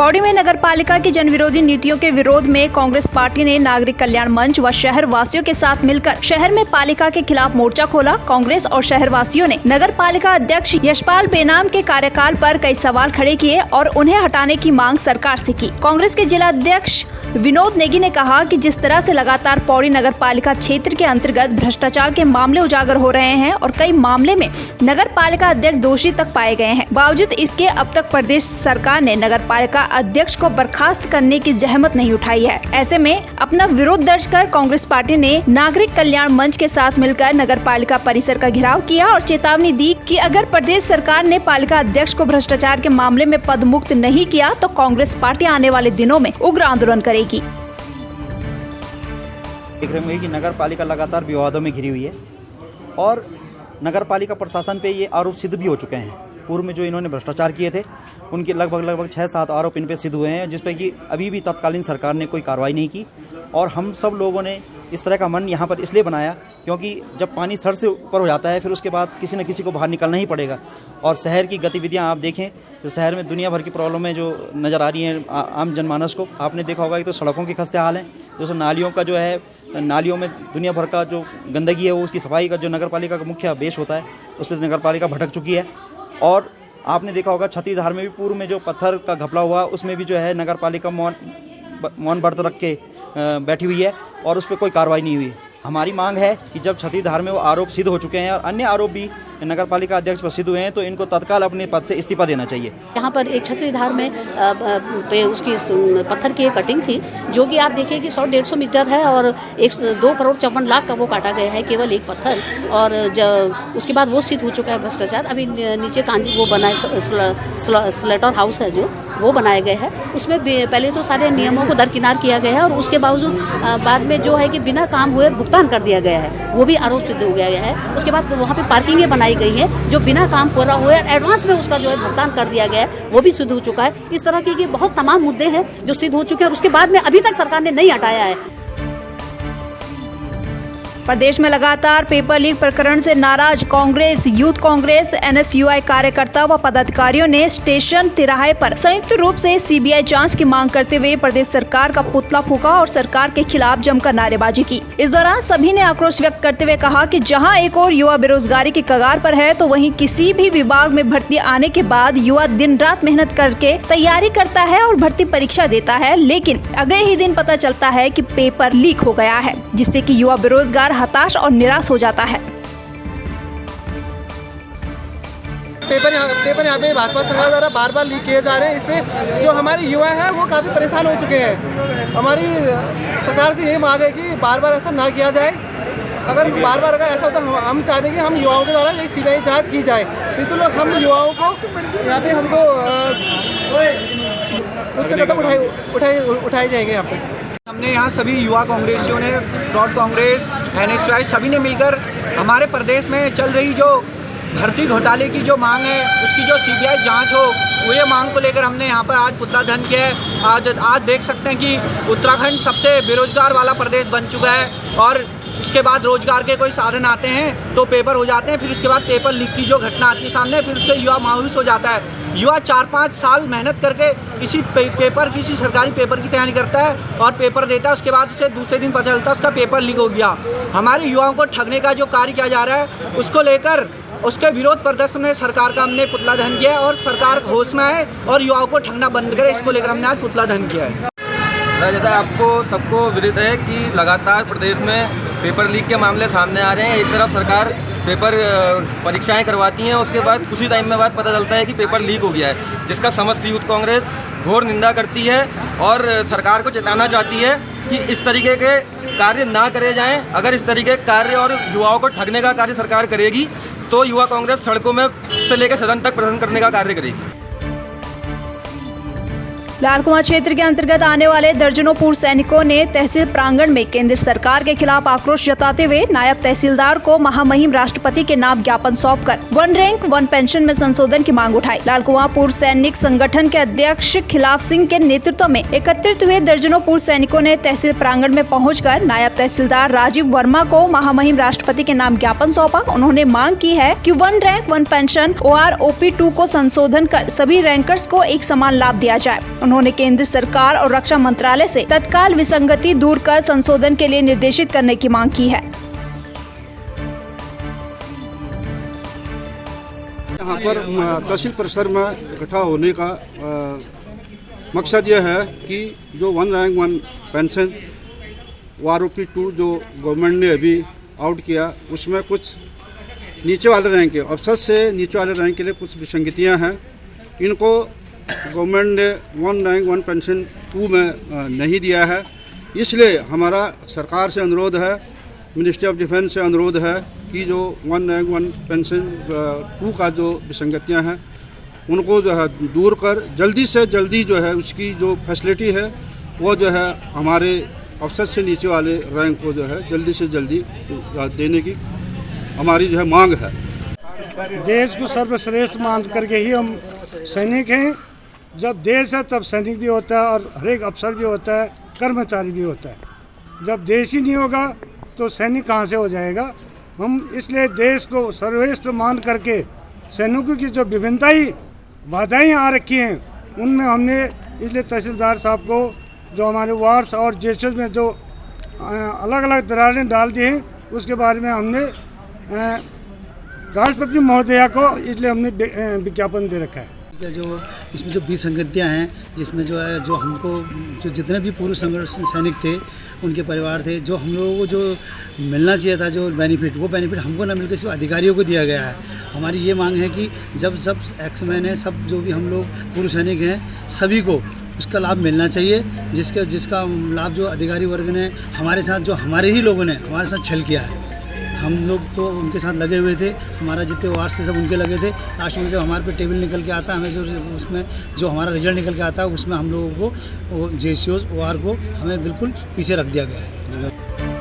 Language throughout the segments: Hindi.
पौड़ी में नगर पालिका की जनविरोधी नीतियों के विरोध में कांग्रेस पार्टी ने नागरिक कल्याण मंच व शहर वासियों के साथ मिलकर शहर में पालिका के खिलाफ मोर्चा खोला। कांग्रेस और शहर वासियों ने नगर पालिका अध्यक्ष यशपाल बेनाम के कार्यकाल पर कई सवाल खड़े किए और उन्हें हटाने की मांग सरकार से की। कांग्रेस के जिला अध्यक्ष विनोद नेगी ने कहा कि जिस तरह से लगातार पौड़ी नगर पालिका क्षेत्र के अंतर्गत भ्रष्टाचार के मामले उजागर हो रहे हैं और कई मामले में नगर पालिका अध्यक्ष दोषी तक पाए गए हैं, बावजूद इसके अब तक प्रदेश सरकार ने नगर पालिका अध्यक्ष को बर्खास्त करने की जहमत नहीं उठाई है। ऐसे में अपना विरोध दर्ज कर कांग्रेस पार्टी ने नागरिक कल्याण मंच के साथ मिलकर नगर पालिका परिसर का घेराव किया और चेतावनी दी कि अगर प्रदेश सरकार ने पालिका अध्यक्ष को भ्रष्टाचार के मामले में पद मुक्त नहीं किया तो कांग्रेस पार्टी आने वाले दिनों में उग्र आंदोलन करेगी। देख रहे होंगे कि नगर पालिका लगातार विवादों में घिरी हुई है और नगर पालिका प्रशासन पे ये आरोप सिद्ध भी हो चुके हैं। पूर्व में जो इन्होंने भ्रष्टाचार किए थे उनके लगभग 6-7 आरोप इन पे सिद्ध हुए हैं, जिस पे कि अभी भी तत्कालीन सरकार ने कोई कार्रवाई नहीं की। और हम सब लोगों ने इस तरह का मन यहाँ पर इसलिए बनाया क्योंकि जब पानी सर से ऊपर हो जाता है फिर उसके बाद किसी न किसी को बाहर निकलना ही पड़ेगा। और शहर की गतिविधियाँ आप देखें तो शहर में दुनिया भर की प्रॉब्लमें जो नज़र आ रही हैं आम जनमानस को, आपने देखा होगा कि तो सड़कों के खस्ते हाल हैं, जैसे नालियों का जो है, नालियों में दुनिया भर का जो गंदगी है वो उसकी सफाई का जो नगर पालिका का मुख्य आदेश होता है उस पर नगर पालिका भटक चुकी है। और आपने देखा होगा छत्तीसधार में भी पूर्व में जो पत्थर का घपला हुआ उसमें भी जो है नगर पालिका मौन व्रत रख के बैठी हुई है और उस पर कोई कार्रवाई नहीं हुई। हमारी मांग है कि जब छत्तीसधार में वो आरोप सिद्ध हो चुके हैं और अन्य आरोप भी नगर पालिका अध्यक्ष पर सिद्ध हुए हैं तो इनको तत्काल अपने पद से इस्तीफा देना चाहिए। यहाँ पर एक छत्तीसधार में उसकी पत्थर की कटिंग थी जो कि आप देखिए कि 100-150 मीटर है और 2 करोड़ 54 लाख का वो काटा गया है केवल एक पत्थर। और उसके बाद वो सिद्ध हो चुका है भ्रष्टाचार। अभी नीचे कांजी वो बना है स्लेटर हाउस है जो वो बनाए गए हैं, उसमें पहले तो सारे नियमों को दरकिनार किया गया है और उसके बावजूद बाद में जो है कि बिना काम हुए भुगतान कर दिया गया है, वो भी आरोप सिद्ध हो गया है। उसके बाद वहाँ पे पार्किंगें बनाई गई है जो बिना काम पूरा हुए एडवांस में उसका जो है भुगतान कर दिया गया है, वो भी सिद्ध हो चुका है। इस तरह के बहुत तमाम मुद्दे हैं जो सिद्ध हो चुके हैं और उसके बाद में अभी तक सरकार ने नहीं हटाया है। प्रदेश में लगातार पेपर लीक प्रकरण से नाराज कांग्रेस, यूथ कांग्रेस, NSUI कार्यकर्ता व पदाधिकारियों ने स्टेशन तिराहे पर संयुक्त रूप से CBI जांच की मांग करते हुए प्रदेश सरकार का पुतला फूंका और सरकार के खिलाफ जमकर नारेबाजी की। इस दौरान सभी ने आक्रोश व्यक्त करते हुए कहा कि जहां एक और युवा बेरोजगारी की कगार पर है तो वहीं किसी भी विभाग में भर्ती आने के बाद युवा दिन रात मेहनत करके तैयारी करता है और भर्ती परीक्षा देता है, लेकिन अगले ही दिन पता चलता है कि पेपर लीक हो गया है, जिससे कि युवा बेरोजगार हताश और निराश हो जाता है। पेपर यहाँ पे भाजपा सरकार द्वारा बार लीक किए जा रहे हैं। इससे जो हमारे युवा हैं वो काफ़ी परेशान हो चुके हैं। हमारी सरकार से यही मांग है कि बार ऐसा ना किया जाए। अगर बार अगर ऐसा होता है हम चाहते हैं कि हम युवाओं के द्वारा एक CBI जांच की जाए, तो लोग हम युवाओं को यहाँ पे हमको उच्च कदम उठाए जाएंगे। यहाँ पे हमने यहाँ सभी युवा कांग्रेसियों ने, ब्रॉड कांग्रेस, NSUI सभी ने मिलकर हमारे प्रदेश में चल रही जो भर्ती घोटाले की जो मांग है उसकी जो CBI जांच हो, वो ये मांग को लेकर हमने यहाँ पर आज पुतला दहन किया है। आज देख सकते हैं कि उत्तराखंड सबसे बेरोजगार वाला प्रदेश बन चुका है और उसके बाद रोजगार के कोई साधन आते हैं तो पेपर हो जाते हैं, फिर उसके बाद पेपर लीक की जो घटना आती है सामने, फिर उससे युवा मायूस हो जाता है। युवा 4-5 साल मेहनत करके किसी सरकारी पेपर की तैयारी करता है और पेपर देता है, उसके बाद उसे दूसरे दिन पता चलता है उसका पेपर लीक हो गया। हमारे युवाओं को ठगने का जो कार्य किया जा रहा है उसको लेकर उसके विरोध प्रदर्शन में सरकार का हमने पुतला दहन किया है और सरकार होश में है और युवाओं को ठगना बंद करे, इसको लेकर हमने आज पुतला दहन किया है। आपको सबको विदित है कि लगातार प्रदेश में पेपर लीक के मामले सामने आ रहे हैं। एक तरफ सरकार पेपर परीक्षाएं करवाती हैं, उसके बाद कुछ ही टाइम में बाद पता चलता है कि पेपर लीक हो गया है, जिसका समस्त यूथ कांग्रेस घोर निंदा करती है और सरकार को चेताना चाहती है कि इस तरीके के कार्य ना करे जाएं। अगर इस तरीके के कार्य और युवाओं को ठगने का कार्य सरकार करेगी तो युवा कांग्रेस सड़कों में से लेकर सदन तक प्रदर्शन करने का कार्य करेगी। लालकुआं क्षेत्र के अंतर्गत आने वाले दर्जनों पूर्व सैनिकों ने तहसील प्रांगण में केंद्र सरकार के खिलाफ आक्रोश जताते हुए नायब तहसीलदार को महामहिम राष्ट्रपति के नाम ज्ञापन सौंपकर 1 रैंक 1 पेंशन में संशोधन की मांग उठाई। लालकुआं पूर्व सैनिक संगठन के अध्यक्ष खिलाफ सिंह के नेतृत्व में एकत्रित हुए दर्जनों पूर्व सैनिकों ने तहसील प्रांगण में पहुंचकर नायब तहसीलदार राजीव वर्मा को महामहिम राष्ट्रपति के नाम ज्ञापन सौंपा। उन्होंने मांग की है कि 1 रैंक 1 पेंशन OROP 2 को संशोधन कर सभी रैंकर्स को एक समान लाभ दिया जाए। उन्होंने केंद्र सरकार और रक्षा मंत्रालय से तत्काल विसंगति दूर कर संशोधन के लिए निर्देशित करने की मांग की है। यहाँ पर तहसील परिसर में इकट्ठा होने का मकसद यह है कि जो 1 रैंक 1 पेंशन आरोपी 2 जो गवर्नमेंट ने अभी आउट किया, उसमें कुछ नीचे वाले रैंक के अफसर से नीचे वाले रैंक के लिए कुछ विसंगतियाँ हैं। इनको गवर्नमेंट ने 1 रैंक 1 पेंशन 2 में नहीं दिया है। इसलिए हमारा सरकार से अनुरोध है, मिनिस्ट्री ऑफ डिफेंस से अनुरोध है कि जो 1 रैंक 1 पेंशन 2 का जो विसंगतियाँ हैं उनको जो है दूर कर जल्दी से जल्दी जो है उसकी जो फैसिलिटी है वो जो है हमारे अफसर से नीचे वाले रैंक को जो है जल्दी से जल्दी देने की हमारी जो है मांग है। देश को सर्वश्रेष्ठ मान करके ही हम सैनिक हैं। जब देश है तब सैनिक भी होता है और हर एक अफसर भी होता है, कर्मचारी भी होता है। जब देश ही नहीं होगा तो सैनिक कहाँ से हो जाएगा। हम इसलिए देश को सर्वश्रेष्ठ मान करके सैनिकों की जो विभिन्नताएं बाधाएं आ रखी हैं उनमें हमने इसलिए तहसीलदार साहब को जो हमारे वार्ड्स और जेएसएस में जो अलग अलग दरारें डाल दी हैं उसके बारे में हमने राष्ट्रपति महोदया को इसलिए हमने विज्ञापन दे रखा है। जो इसमें जो विसंगतियाँ हैं, जिसमें जो है जो हमको जो जितने भी पूर्व सैनिक थे उनके परिवार थे, जो हम लोगों को जो मिलना चाहिए था जो बेनिफिट, वो बेनिफिट हमको ना मिलकर सिर्फ अधिकारियों को दिया गया है। हमारी ये मांग है कि जब सब एक्समैन है, सब जो भी हम लोग पूर्व सैनिक हैं, सभी को उसका लाभ मिलना चाहिए, जिसका लाभ जो अधिकारी वर्ग ने हमारे साथ, जो हमारे ही लोगों ने हमारे साथ छल किया है। हम लोग तो उनके साथ लगे हुए थे, हमारा जितने वार्ड से सब उनके लगे थे। लास्ट में जब हमारे पे टेबल निकल के आता, हमें जो उसमें जो हमारा रिजल्ट निकल के आता है उसमें हम लोगों को जेसीओ वार को हमें बिल्कुल पीछे रख दिया गया है।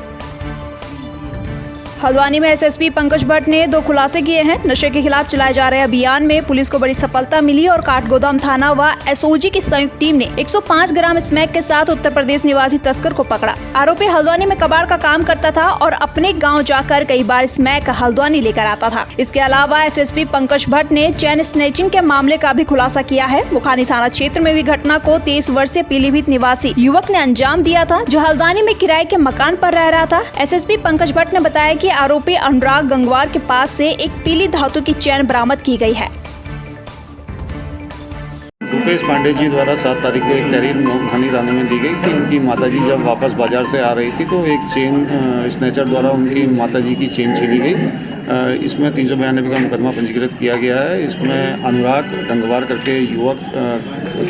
हल्द्वानी में एसएसपी पंकज भट्ट ने 2 खुलासे किए हैं। नशे के खिलाफ चलाए जा रहे अभियान में पुलिस को बड़ी सफलता मिली और काठगोदाम थाना व एसओजी की संयुक्त टीम ने 105 ग्राम स्मैक के साथ उत्तर प्रदेश निवासी तस्कर को पकड़ा। आरोपी हल्द्वानी में कबाड़ का काम करता था और अपने गांव जाकर कई बार स्मैक हल्द्वानी लेकर आता था। इसके अलावा एसएसपी पंकज भट्ट ने चैन स्नैचिंग के मामले का भी खुलासा किया है। मुखानी थाना क्षेत्र में भी घटना को 23 वर्षीय पीलीभीत निवासी युवक ने अंजाम दिया था, जो हल्द्वानी में किराए के मकान पर रह रहा था। एसएसपी पंकज भट्ट ने बताया कि आरोपी अनुराग गंगवार के पास से एक पीली धातु की चैन बरामद की गई है। रुपेश पांडे जी द्वारा 7 तारीख को एक तहरीर मुखानी थाने में दी गई कि उनकी माताजी जब वापस बाजार से आ रही थी तो एक चेन स्नैचर द्वारा उनकी माताजी की चेन छीनी गई। इसमें 392 का मुकदमा पंजीकृत किया गया है। इसमें अनुराग गंगवार करके युवक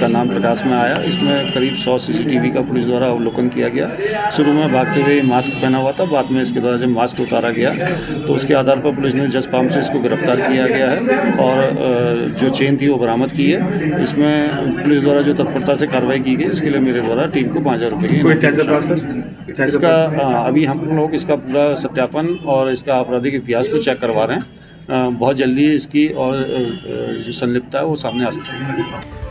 का नाम प्रकाश में आया। इसमें करीब 100 सीसीटीवी का पुलिस द्वारा अवलोकन किया गया। शुरू में भागते हुए मास्क पहना हुआ था, बाद में इसके द्वारा जब मास्क उतारा गया तो उसके आधार पर पुलिस ने जसपाम से इसको गिरफ्तार किया गया है और जो चेन थी वो बरामद की है। इसमें पुलिस द्वारा जो तत्परता से कार्रवाई की गई, इसके लिए मेरे द्वारा टीम को 5000 रुपये इसका अभी हम लोग इसका पूरा सत्यापन और इसका आपराधिक इतिहास को चेक करवा रहे हैं। बहुत जल्दी इसकी और जो संलिप्तता है वो सामने आ सकती है।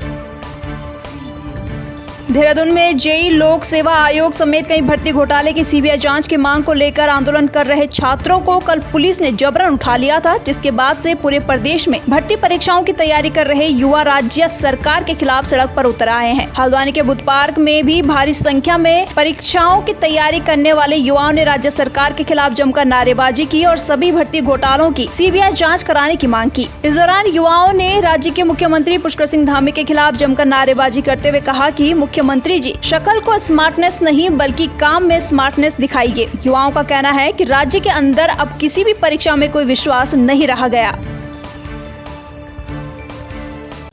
देहरादून में जेई लोक सेवा आयोग समेत कई भर्ती घोटाले की सीबीआई जांच की मांग को लेकर आंदोलन कर रहे छात्रों को कल पुलिस ने जबरन उठा लिया था, जिसके बाद से पूरे प्रदेश में भर्ती परीक्षाओं की तैयारी कर रहे युवा राज्य सरकार के खिलाफ सड़क पर उतर आए हैं। हल्द्वानी के बुद्ध पार्क में भी भारी संख्या में परीक्षाओं की तैयारी करने वाले युवाओं ने राज्य सरकार के खिलाफ जमकर नारेबाजी की और सभी भर्ती घोटालों की सीबीआई जाँच कराने की मांग की। इस दौरान युवाओं ने राज्य के मुख्यमंत्री पुष्कर सिंह धामी के खिलाफ जमकर नारेबाजी करते हुए कहा कि मुख्यमंत्री जी शक्ल को स्मार्टनेस नहीं बल्कि काम में स्मार्टनेस दिखाइए। युवाओं का कहना है कि राज्य के अंदर अब किसी भी परीक्षा में कोई विश्वास नहीं रहा गया।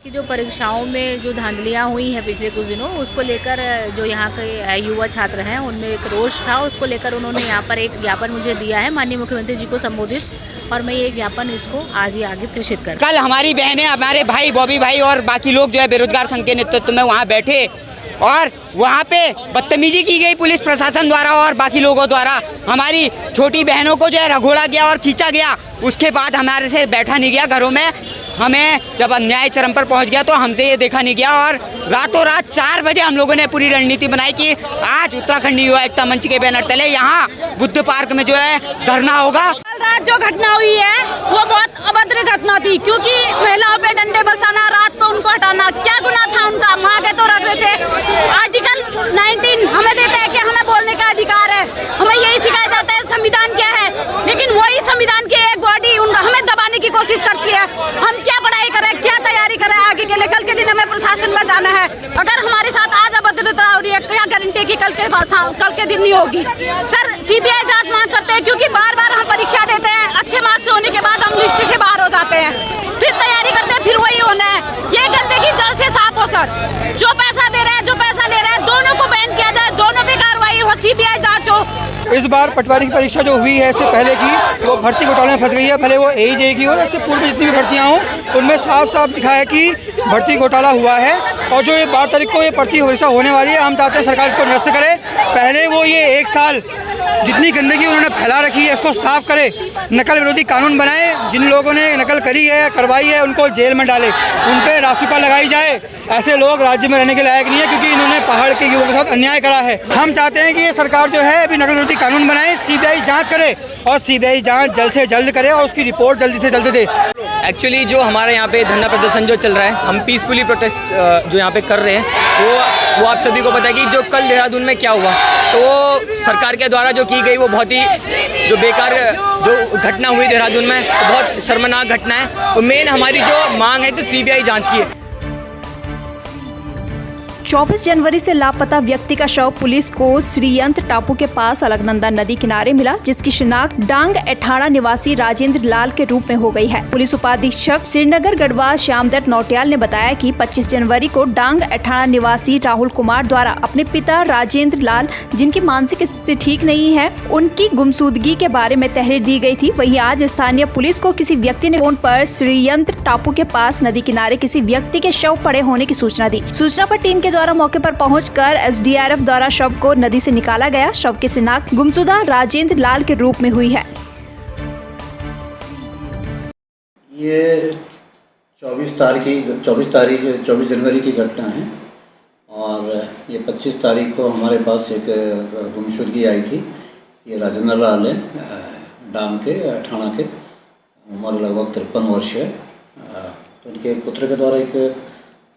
कि जो परीक्षाओं में जो धांधलियां हुई हैं पिछले कुछ दिनों, उसको लेकर जो यहाँ के युवा छात्र हैं उनमें एक रोष था। उसको लेकर उन्होंने यहाँ पर एक ज्ञापन मुझे दिया है माननीय मुख्यमंत्री जी को संबोधित, और मैं ये ज्ञापन इसको आज ही आगे प्रेषित कर। कल हमारी बहनें, हमारे भाई, बॉबी भाई और बाकी लोग जो है बेरोजगार संघ के नेतृत्व में वहाँ बैठे और वहाँ पे बदतमीजी की गई पुलिस प्रशासन द्वारा और बाकी लोगों द्वारा। हमारी छोटी बहनों को जो है रगोड़ा गया और खींचा गया। उसके बाद हमारे से बैठा नहीं गया घरों में हमें जब अन्याय चरम पर पहुंच गया तो हमसे ये देखा नहीं गया और रातों रात 4 बजे हम लोगों ने पूरी रणनीति बनाई कि आज उत्तराखंड युवा एकता मंच के बैनर तले यहाँ बुद्ध पार्क में जो है धरना होगा। कल रात जो घटना हुई है वो बहुत अभद्र घटना थी, क्योंकि महिलाओं पे डंडे बरसाना, रात को उनको हटाना, क्या गुनाह था उनका? मांगे तो रख रहे थे। आर्टिकल 19 हमें देता है कि हमें बोलने का अधिकार है, हमें यही सिखाया जाता है संविधान क्या है, लेकिन वही संविधान की एक बॉडी हमें दबाने की कोशिश करती है। हम क्या पढ़ाई करें, क्या तैयारी करें आगे के लिए? कल के दिन हमें प्रशासन में जाना है। अगर हमारे साथ आज अभद्रता हो रही है, क्या गारंटी कि कल के दिन नहीं होगी? सर सीबीआई जांच मांग करते हैं, क्योंकि बार बार हम परीक्षा देते हैं, अच्छे मार्क्स होने के बाद हम लिस्ट से बाहर हो जाते हैं, फिर तैयारी करते हैं, फिर वही होना है। ये करते कि जड़ से साफ हो सर, जो पैसा दे रहे हैं, जो पैसा ले रहे हैं, दोनों को बैन किया जाए, दोनों पे कार्रवाई हो, सीबीआई जांच हो। इस बार पटवारी की परीक्षा जो हुई है इससे पहले की वो भर्ती घोटाले में फंस गई है। भले वो एजे की हो, इससे पूर्व जितनी भी भर्तियाँ हों उनमें साफ साफ दिखा है कि भर्ती घोटाला हुआ है। और जो ये 12 तारीख को ये भर्ती परीक्षा होने वाली है, हम चाहते हैं सरकार इसको निरस्त करे। पहले वो ये 1 साल जितनी गंदगी उन्होंने फैला रखी है इसको साफ करे, नकल विरोधी कानून बनाए, जिन लोगों ने नकल करी है, करवाई है, उनको जेल में डाले, उन पर रासुका लगाई जाए। ऐसे लोग राज्य में रहने के लायक नहीं है, क्योंकि इन्होंने पहाड़ के युवकों के साथ अन्याय करा है। हम चाहते हैं कि ये सरकार जो है अभी नकल विरोधी कानून बनाए, सीबीआई जांच करे और सीबीआई जांच जल्द से जल्द करे और उसकी रिपोर्ट जल्दी से जल्द दे। एक्चुअली जो हमारे यहाँ पे धरना प्रदर्शन जो चल रहा है, हम पीसफुली प्रोटेस्ट जो यहाँ पे कर रहे हैं, वो आप सभी को पता है कि जो कल देहरादून में क्या हुआ, तो वो सरकार के द्वारा जो की गई वो बहुत ही जो बेकार जो घटना हुई देहरादून में, तो बहुत शर्मनाक घटना है। और मेन हमारी जो मांग है कि सीबीआई जांच की है। 24 जनवरी से लापता व्यक्ति का शव पुलिस को श्रीयंत टापू के पास अलकनंदा नदी किनारे मिला, जिसकी शिनाख्त डांग एठाड़ा निवासी राजेंद्र लाल के रूप में हो गई है। पुलिस उपाधीक्षक श्रीनगर गढ़वाल श्यामदत्त नौटियाल ने बताया कि 25 जनवरी को डांग एठाड़ा निवासी राहुल कुमार द्वारा अपने पिता राजेंद्र लाल, जिनकी मानसिक स्थिति ठीक नहीं है, उनकी गुमशुदगी के बारे में तहरीर दी गई थी। वहीं आज स्थानीय पुलिस को किसी व्यक्ति ने फोन पर श्रीयंत टापू के पास नदी किनारे किसी व्यक्ति के शव पड़े होने की सूचना दी। सूचना पर टीम के द्वारा मौके पर पहुंचकर एसडीआरएफ द्वारा शव को नदी से निकाला गया। शव की शिनाख्त गुमशुदा राजेंद्र लाल के रूप में हुई है। ये 24 जनवरी की घटना है और ये 25 तारीख को हमारे पास एक गुमशुदगी आई थी। ये राजेंद्र लाल है, डांग के ठाणा के, उम्र लगभग 53 वर्ष है। तो उनके पुत्र के द्वारा एक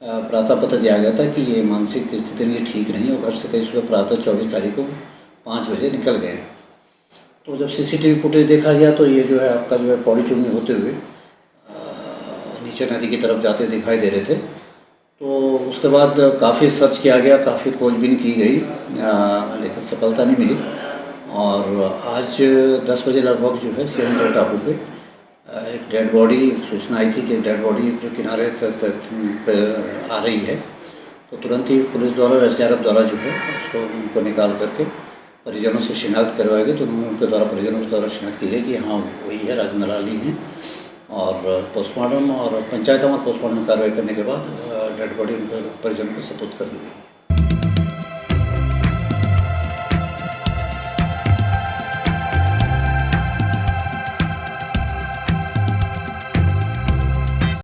प्रातः पत्र दिया गया था कि ये मानसिक स्थिति इनकी ठीक नहीं है और घर से कई सुबह प्रातः 24 तारीख को 5 बजे निकल गए। तो जब सीसीटीवी फुटेज देखा गया तो ये जो है आपका जो है पौड़ी चुंगी होते हुए नीचे नदी की तरफ जाते दिखाई दे रहे थे। तो उसके बाद काफ़ी सर्च किया गया, काफ़ी खोजबीन की गई, लेकिन सफलता नहीं मिली। और आज 10 बजे लगभग जो है श्रीयंत टापू पे एक डेड बॉडी सूचना आई थी कि एक डेड बॉडी जो किनारे पे आ रही है। तो तुरंत ही पुलिस द्वारा और एसडीआरएफ द्वारा जो है उसको उनको निकाल करके परिजनों से शिनाख्त करवाई गई। तो उनके द्वारा परिजनों के द्वारा शिनाख्त की गई कि हाँ वही है, राजेंद्र लाल ही हैं। और पोस्टमार्टम और पंचायत पोस्टमार्टम कार्रवाई करने के बाद डेड बॉडी उनके परिजनों को सपुर्द कर दी गई।